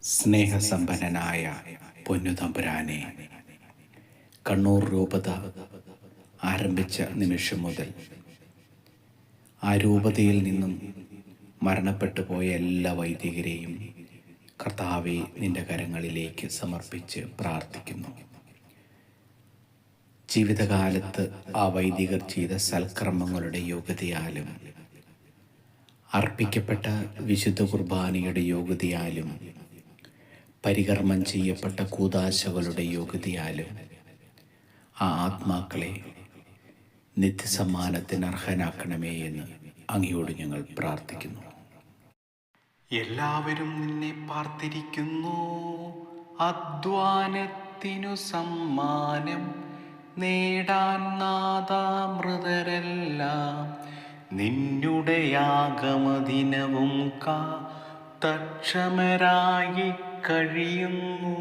സ്നേഹസമ്പന്നനായ പൊന്നുതമ്പുരാനെ, കണ്ണൂർ രൂപത ആരംഭിച്ച നിമിഷം മുതൽ ആ രൂപതയിൽ നിന്നും മരണപ്പെട്ടു പോയ എല്ലാ വൈദികരെയും കർത്താവെ നിന്റെ കരങ്ങളിലേക്ക് സമർപ്പിച്ച് പ്രാർത്ഥിക്കുന്നു. ജീവിതകാലത്ത് ആ വൈദികർ ചെയ്ത സൽക്കർമ്മങ്ങളുടെ യോഗ്യതയാലും അർപ്പിക്കപ്പെട്ട വിശുദ്ധ കുർബാനയുടെ യോഗ്യതയാലും പരികർമ്മം ചെയ്യപ്പെട്ട കൂദാശകളുടെ യോഗ്യതയാലും ആ ആത്മാക്കളെ നിത്യസമ്മാനത്തിന് അർഹനാക്കണമേ എന്ന് അങ്ങയോട് ഞങ്ങൾ പ്രാർത്ഥിക്കുന്നു. എല്ലാവരും നിന്നെ പാർത്തിരിക്കുന്നു, അധ്വാനത്തിനു സമ്മാനം നേടാൻ നാദാമൃതരെല്ലാം നിന്നുടെ യാഗമദിനവും കാത്തക്ഷമരായി കഴിയുന്നു.